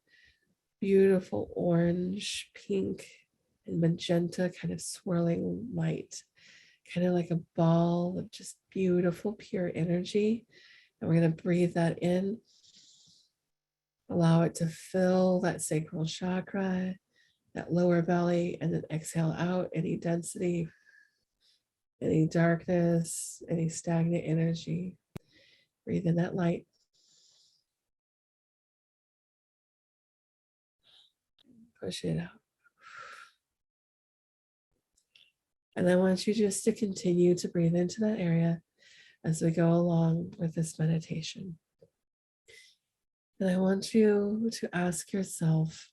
beautiful orange, pink, and magenta kind of swirling light, kind of like a ball of just beautiful, pure energy. And we're going to breathe that in. Allow it to fill that sacral chakra, that lower belly, and then exhale out any density, any darkness, any stagnant energy. Breathe in that light. Push it out. And I want you just to continue to breathe into that area as we go along with this meditation. And I want you to ask yourself,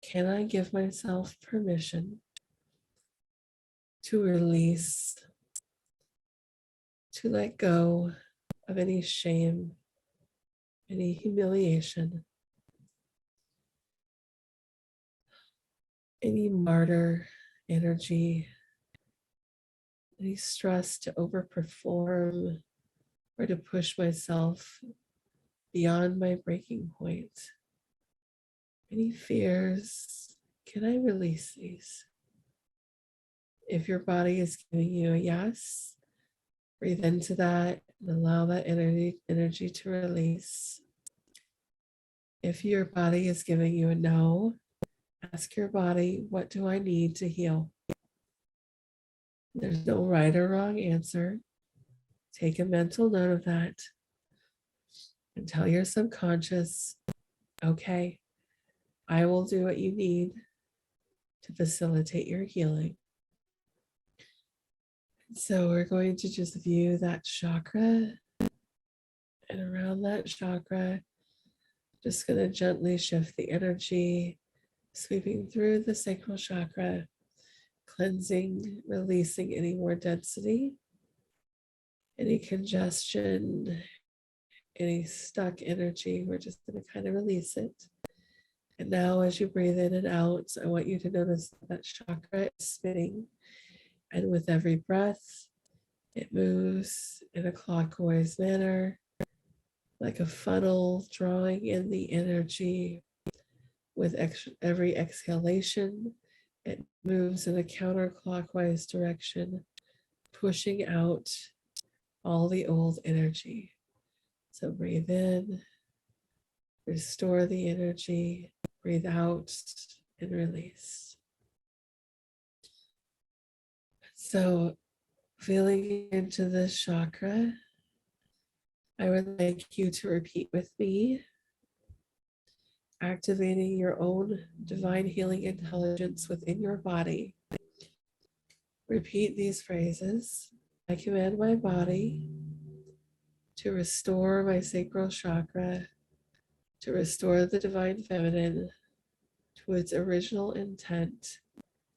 can I give myself permission to release, to let go of any shame, any humiliation, any martyr energy, any stress to overperform or to push myself beyond my breaking point? Any fears, can I release these? If your body is giving you a yes, breathe into that and allow that energy to release. If your body is giving you a no, ask your body, what do I need to heal? There's no right or wrong answer. Take a mental note of that and tell your subconscious, okay, I will do what you need to facilitate your healing. So we're going to just view that chakra, and around that chakra, just going to gently shift the energy, sweeping through the sacral chakra, cleansing, releasing any more density, any congestion, any stuck energy. We're just going to kind of release it. And now as you breathe in and out, I want you to notice that chakra is spinning. And with every breath, it moves in a clockwise manner, like a funnel, drawing in the energy. With every exhalation, it moves in a counterclockwise direction, pushing out all the old energy. So breathe in, restore the energy, breathe out, and release. So feeling into this chakra, I would like you to repeat with me, activating your own divine healing intelligence within your body. Repeat these phrases. I command my body to restore my sacral chakra, to restore the divine feminine to its original intent,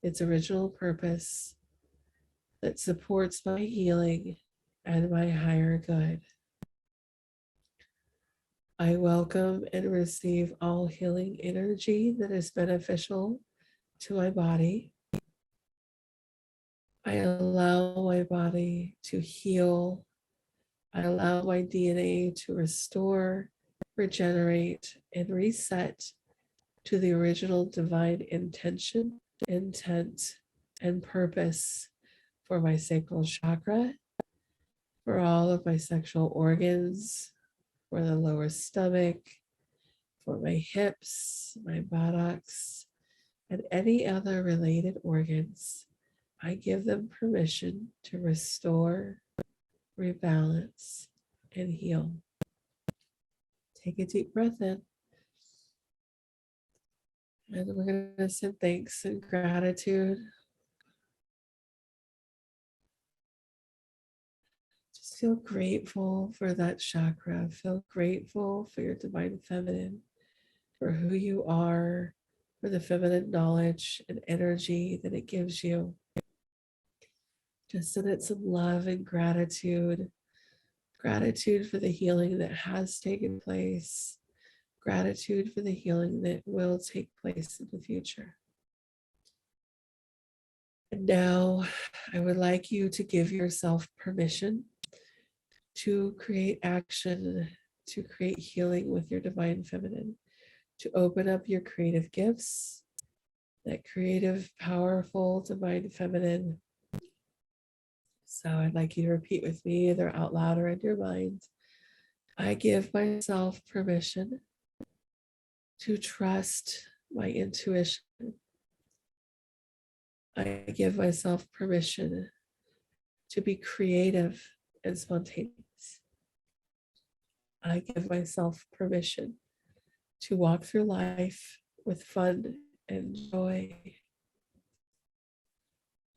its original purpose that supports my healing and my higher good. I welcome and receive all healing energy that is beneficial to my body. I allow my body to heal. I allow my DNA to restore, regenerate, and reset to the original divine intention, intent, and purpose for my sacral chakra, for all of my sexual organs, for the lower stomach, for my hips, my buttocks, and any other related organs. I give them permission to restore, rebalance, and heal. Take a deep breath in. And we're going to send thanks and gratitude. Just feel grateful for that chakra. Feel grateful for your divine feminine, for who you are, for the feminine knowledge and energy that it gives you. Just send it some love and gratitude. Gratitude for the healing that has taken place. Gratitude for the healing that will take place in the future. And now I would like you to give yourself permission to create action, to create healing with your divine feminine, to open up your creative gifts, that creative, powerful, divine feminine. So I'd like you to repeat with me, either out loud or in your mind. I give myself permission to trust my intuition. I give myself permission to be creative and spontaneous. I give myself permission to walk through life with fun and joy.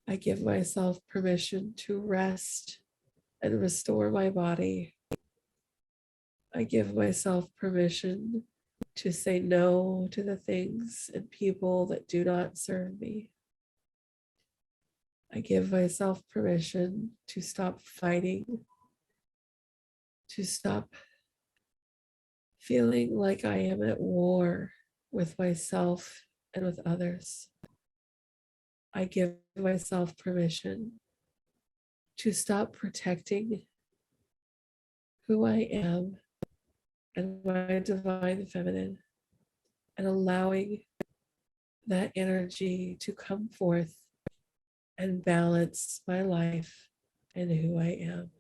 I give myself permission to rest and restore my body. I give myself permission to say no to the things and people that do not serve me. I give myself permission to stop fighting, to stop feeling like I am at war with myself and with others. I give myself permission to stop protecting who I am and my divine feminine and allowing that energy to come forth and balance my life and who I am.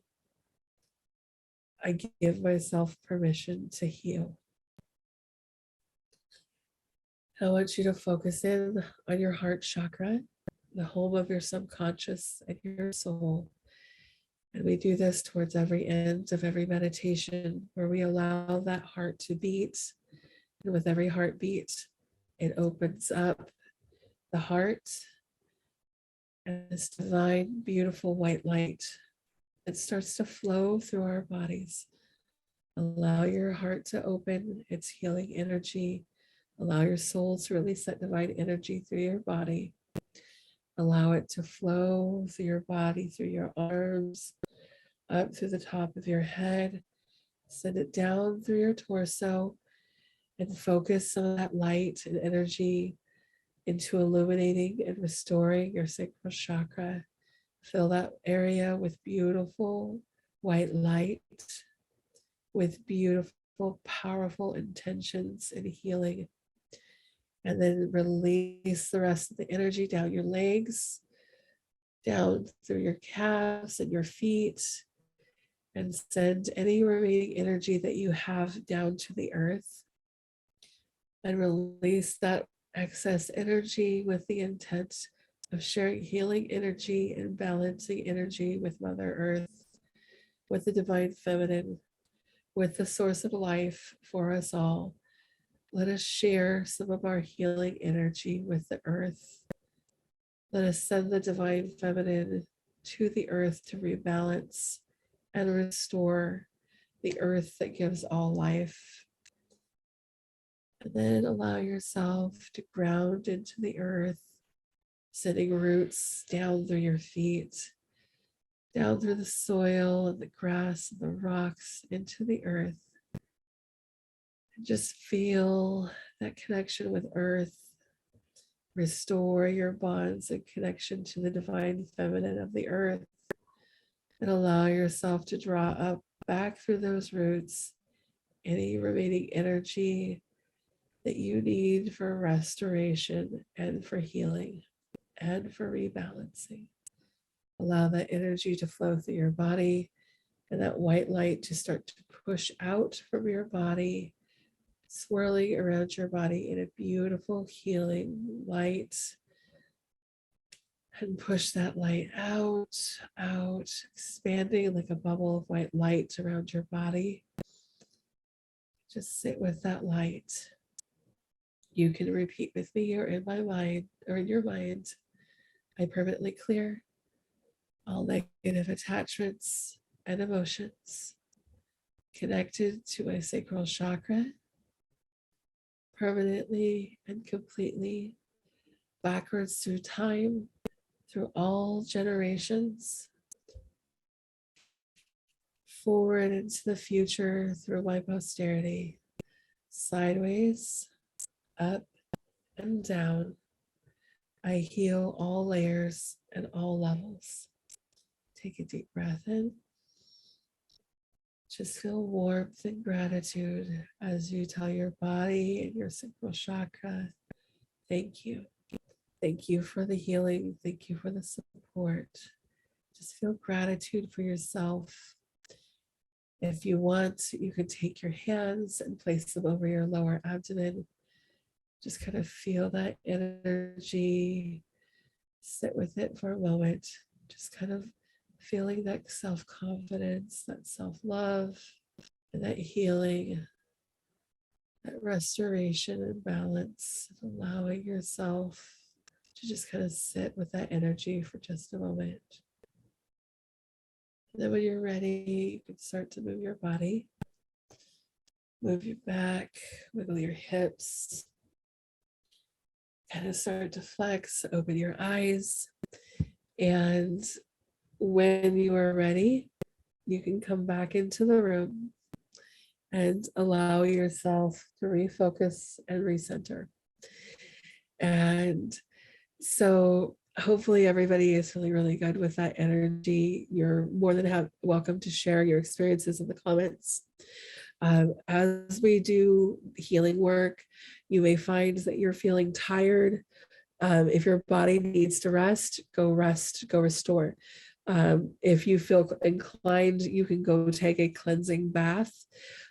I give myself permission to heal. I want you to focus in on your heart chakra, the home of your subconscious and your soul. And we do this towards every end of every meditation, where we allow that heart to beat. And with every heartbeat, it opens up the heart, and this divine, beautiful white light, it starts to flow through our bodies. Allow your heart to open its healing energy. Allow your soul to release that divine energy through your body. Allow it to flow through your body, through your arms, up through the top of your head. Send it down through your torso and focus some of that light and energy into illuminating and restoring your sacral chakra. Fill that area with beautiful white light, with beautiful, powerful intentions and healing. And then release the rest of the energy down your legs, down through your calves and your feet, and send any remaining energy that you have down to the earth. And release that excess energy with the intent of sharing healing energy and balancing energy with Mother Earth, with the Divine Feminine, with the source of life for us all. Let us share some of our healing energy with the Earth. Let us send the Divine Feminine to the Earth to rebalance and restore the Earth that gives all life. And then allow yourself to ground into the Earth, sending roots down through your feet, down through the soil and the grass and the rocks into the Earth. And just feel that connection with Earth. Restore your bonds and connection to the Divine Feminine of the Earth. And allow yourself to draw up back through those roots any remaining energy that you need for restoration and for healing and for rebalancing. Allow that energy to flow through your body and that white light to start to push out from your body, swirling around your body in a beautiful healing light. And push that light out, expanding like a bubble of white light around your body. Just sit with that light. You can repeat with me or in my mind or in your mind. I permanently clear all negative attachments and emotions connected to my sacral chakra, permanently and completely, backwards through time, through all generations, forward into the future through my posterity, sideways, up and down. I heal all layers and all levels. Take a deep breath in. Just feel warmth and gratitude as you tell your body and your sacral chakra, thank you. Thank you for the healing. Thank you for the support. Just feel gratitude for yourself. If you want, you can take your hands and place them over your lower abdomen. Just kind of feel that energy. Sit with it for a moment. Just kind of feeling that self-confidence, that self-love, and that healing, that restoration and balance, allowing yourself to just kind of sit with that energy for just a moment. And then when you're ready, you can start to move your body. Move your back, wiggle your hips, kind of start to flex, open your eyes. And when you are ready, you can come back into the room and allow yourself to refocus and recenter. And so hopefully everybody is feeling really good with that energy. You're more than welcome to share your experiences in the comments. As we do healing work, you may find that you're feeling tired. If your body needs to rest, go restore. If you feel inclined, you can go take a cleansing bath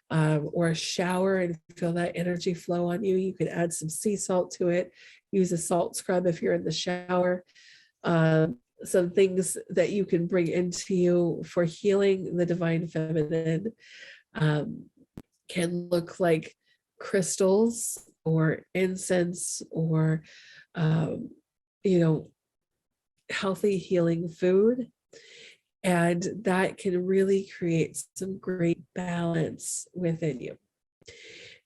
or a shower and feel that energy flow on you. You can add some sea salt to it. Use a salt scrub if you're in the shower. Some things that you can bring into you for healing the Divine Feminine can look like crystals or incense or, healthy healing food. And that can really create some great balance within you.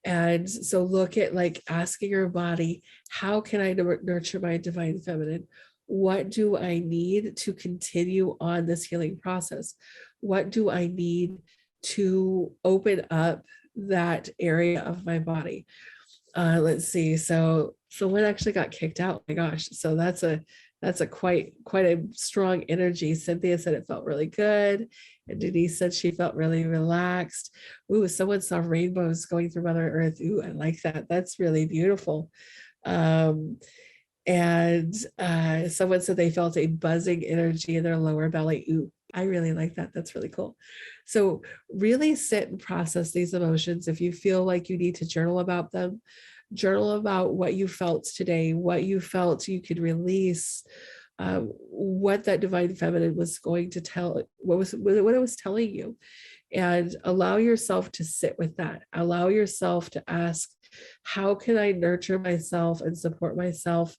And so look at like asking your body, how can I nurture my Divine Feminine? What do I need to continue on this healing process? What do I need to open up that area of my body? Let's see. So someone actually got kicked out. Oh my gosh. So that's a quite a strong energy. Cynthia said it felt really good. And Denise said she felt really relaxed. Ooh, someone saw rainbows going through Mother Earth. Ooh, I like that. That's really beautiful. And someone said they felt a buzzing energy in their lower belly. Ooh, I really like that. That's really cool. So really sit and process these emotions. If you feel like you need to journal about them, journal about what you felt today, what you felt you could release, what that divine feminine was going to tell, what it was telling you. And allow yourself to sit with that. Allow yourself to ask, how can I nurture myself and support myself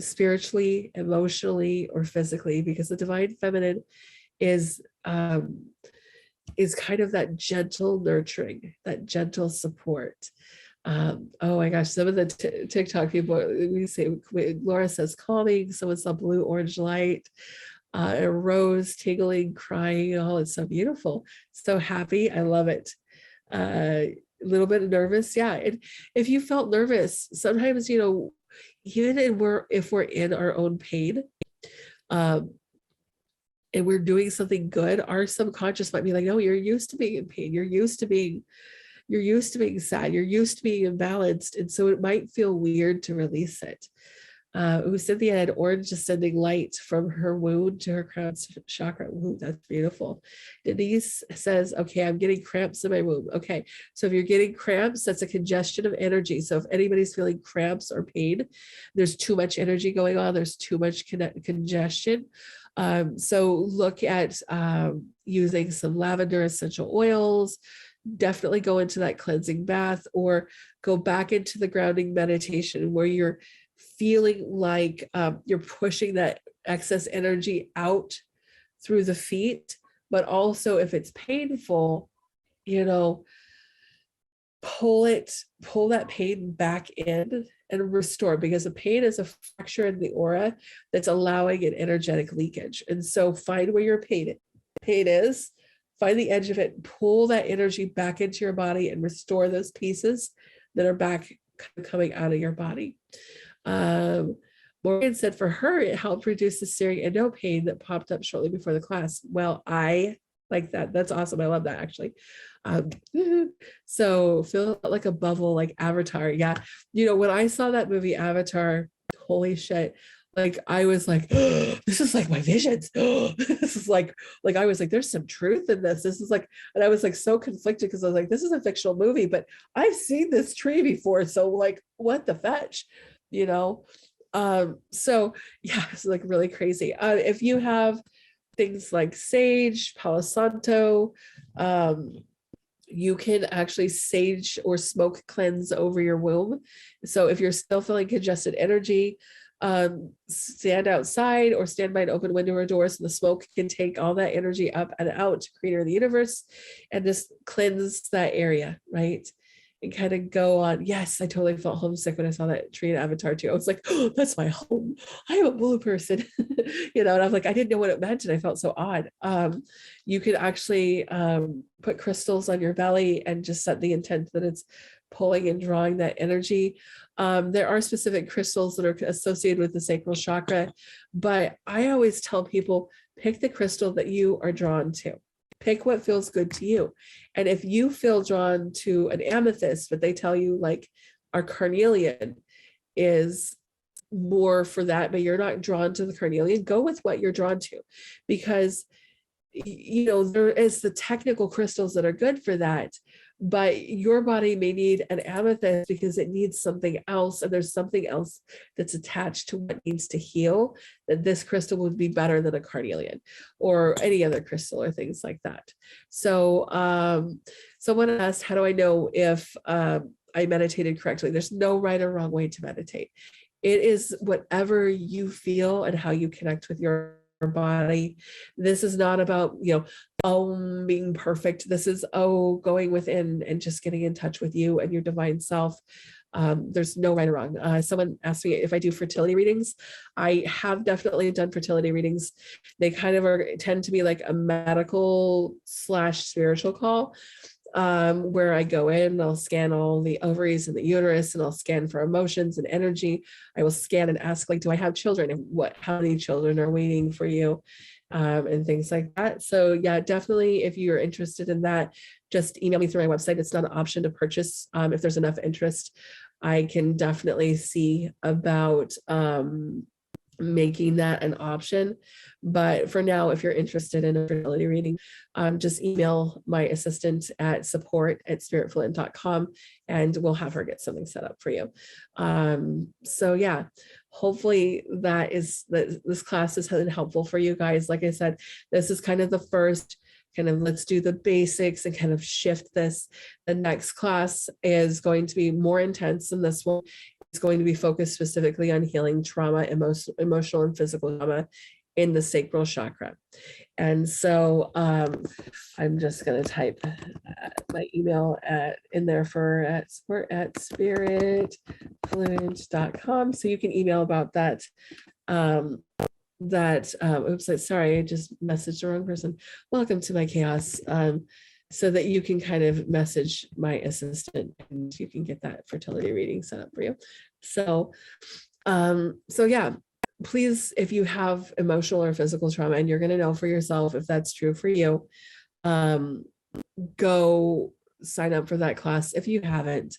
spiritually, emotionally, or physically? Because the divine feminine is kind of that gentle nurturing, that gentle support. Oh my gosh, some of the TikTok people, we say, Laura says calming, someone saw blue orange light, a rose tingling, crying. Oh, it's so beautiful, so happy. I love it. A little bit nervous, yeah. And if you felt nervous, sometimes, you know, even if we're in our own pain, and we're doing something good, our subconscious might be like, no, you're used to being in pain, you're used to being sad, you're used to being imbalanced, and so it might feel weird to release it. Cynthia had orange ascending light from her wound to her crown chakra. Ooh, that's beautiful. Denise says, okay, I'm getting cramps in my womb. Okay, so if you're getting cramps, that's a congestion of energy. So if anybody's feeling cramps or pain, there's too much energy going on, there's too much congestion. So look at using some lavender essential oils. Definitely go into that cleansing bath, or go back into the grounding meditation where you're feeling like you're pushing that excess energy out through the feet. But also, if it's painful, you know, pull that pain back in and restore, because the pain is a fracture in the aura that's allowing an energetic leakage. And so find where your pain is, find the edge of it, pull that energy back into your body and restore those pieces that are back coming out of your body. Morgan said for her, it helped reduce the searing endo pain that popped up shortly before the class. Well, I like that. That's awesome. I love that, actually. So feel like a bubble, like Avatar. Yeah. You know, when I saw that movie Avatar, holy shit. Like, I was like, oh, this is like my visions. Oh, this is like I was like, there's some truth in this. This is like, and I was like so conflicted, because I was like, this is a fictional movie, but I've seen this tree before. So like, what the fetch, you know? So yeah, it's like really crazy. If you have things like sage, Palo Santo, you can actually sage or smoke cleanse over your womb. So if you're still feeling congested energy, stand outside or stand by an open window or door so the smoke can take all that energy up and out to Creator of the universe and just cleanse that area, right? And kind of go on. Yes, I totally felt homesick when I saw that tree in Avatar too. I was like, oh, that's my home. I am a blue person, you know, and I'm like, I didn't know what it meant, and I felt so odd. You could actually put crystals on your belly and just set the intent that it's pulling and drawing that energy. There are specific crystals that are associated with the sacral chakra, but I always tell people, pick the crystal that you are drawn to. Pick what feels good to you. And if you feel drawn to an amethyst, but they tell you like our carnelian is more for that, but you're not drawn to the carnelian, go with what you're drawn to, because you know, there is the technical crystals that are good for that, but your body may need an amethyst because it needs something else, and there's something else that's attached to what needs to heal, that this crystal would be better than a carnelian or any other crystal or things like that. So someone asked, how do I know if I meditated correctly? There's no right or wrong way to meditate. It is whatever you feel and how you connect with your body. This is not about, you know, being perfect. This is going within and just getting in touch with you and your divine self. There's no right or wrong. Someone asked me if I do fertility readings. I have definitely done fertility readings. They kind of tend to be like a medical / spiritual call, where I go in and I'll scan all the ovaries and the uterus, and I'll scan for emotions and energy. I will scan and ask, like, do I have children, and how many children are waiting for you, and things like that. So yeah, definitely, if you're interested in that, just email me through my website. It's not an option to purchase. If there's enough interest, I can definitely see about making that an option. But for now, if you're interested in a fertility reading, just email my assistant at support@spiritfluent.com and we'll have her get something set up for you. So yeah, hopefully this class has been helpful for you guys. Like I said, this is kind of the first kind of let's do the basics and kind of shift this. The next class is going to be more intense than this one. It's going to be focused specifically on healing trauma, emotional and physical trauma in the sacral chakra. And so I'm just going to type my email in there for support@spiritfluent.com. So you can email about that. Oops, sorry, I just messaged the wrong person. Welcome to my chaos. So that you can kind of message my assistant and you can get that fertility reading set up for you. So yeah, please, if you have emotional or physical trauma and you're going to know for yourself if that's true for you, go sign up for that class. If you haven't,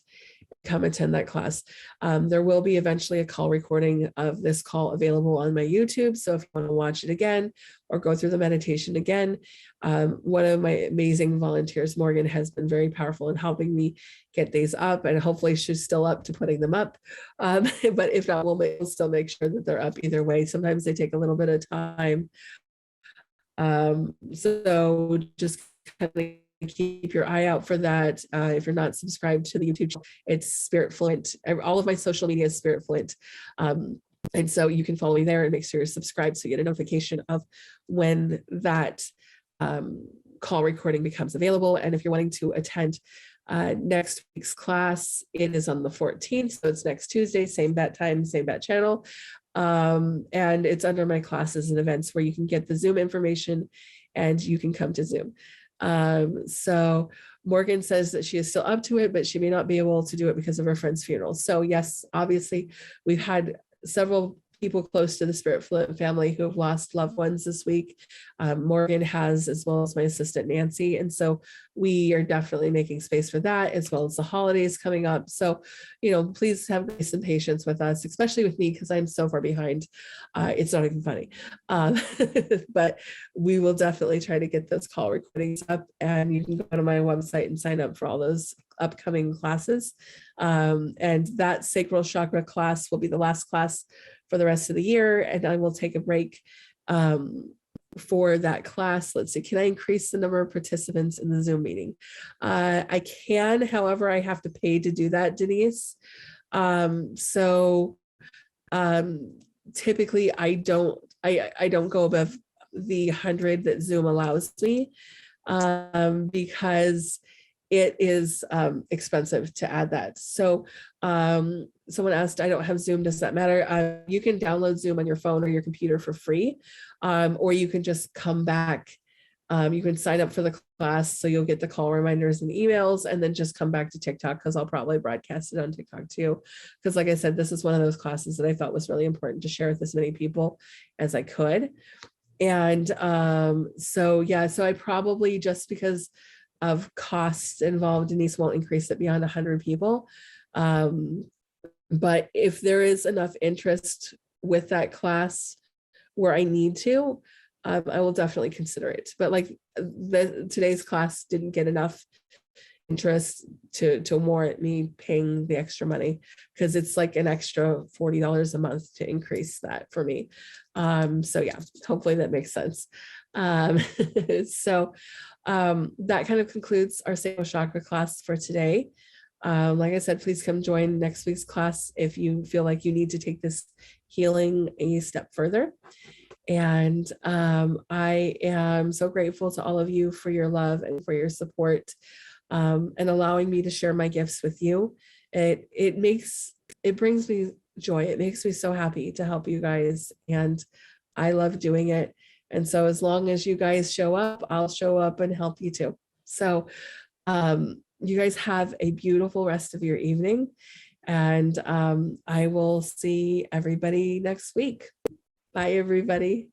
come attend that class. There will be eventually a call recording of this call available on my YouTube. So if you want to watch it again or go through the meditation again, one of my amazing volunteers, Morgan, has been very powerful in helping me get these up, and hopefully she's still up to putting them up. But if not, we'll still make sure that they're up either way. Sometimes they take a little bit of time. So just kind of keep your eye out for that. If you're not subscribed to the YouTube channel, it's Spirit Fluent. All of my social media is Spirit Fluent. And so you can follow me there and make sure you're subscribed so you get a notification of when that call recording becomes available. And if you're wanting to attend next week's class, it is on the 14th. So it's next Tuesday, same bat time, same bat channel. And it's under my classes and events where you can get the Zoom information and you can come to Zoom. So Morgan says that she is still up to it, but she may not be able to do it because of her friend's funeral. So yes, obviously we've had several people close to the Spirit Fluent family who have lost loved ones this week. Morgan has, as well as my assistant Nancy. And so we are definitely making space for that, as well as the holidays coming up. So, please have grace and patience with us, especially with me, because I'm so far behind. It's not even funny. But we will definitely try to get those call recordings up, and you can go to my website and sign up for all those upcoming classes. And that sacral chakra class will be the last class for the rest of the year, and I will take a break for that class. Let's see, can I increase the number of participants in the Zoom meeting? I can, however, I have to pay to do that, Denise. Typically I don't go above the 100 that Zoom allows me, because it is expensive to add that. So someone asked, I don't have Zoom, does that matter? You can download Zoom on your phone or your computer for free, or you can just come back. You can sign up for the class, so you'll get the call reminders and emails, and then just come back to TikTok, because I'll probably broadcast it on TikTok too. Because like I said, this is one of those classes that I thought was really important to share with as many people as I could. And so I probably, just because of costs involved, Denise, won't increase it beyond 100 people. But if there is enough interest with that class where I need to, I will definitely consider it. But like today's class didn't get enough interest to warrant me paying the extra money, because it's like an extra $40 a month to increase that for me. So yeah, hopefully that makes sense. That kind of concludes our sacral chakra class for today. Like I said, please come join next week's class if you feel like you need to take this healing a step further. And I am so grateful to all of you for your love and for your support, and allowing me to share my gifts with you. It brings me joy. It makes me so happy to help you guys, and I love doing it. And so as long as you guys show up, I'll show up and help you too. So you guys have a beautiful rest of your evening, and I will see everybody next week. Bye, everybody.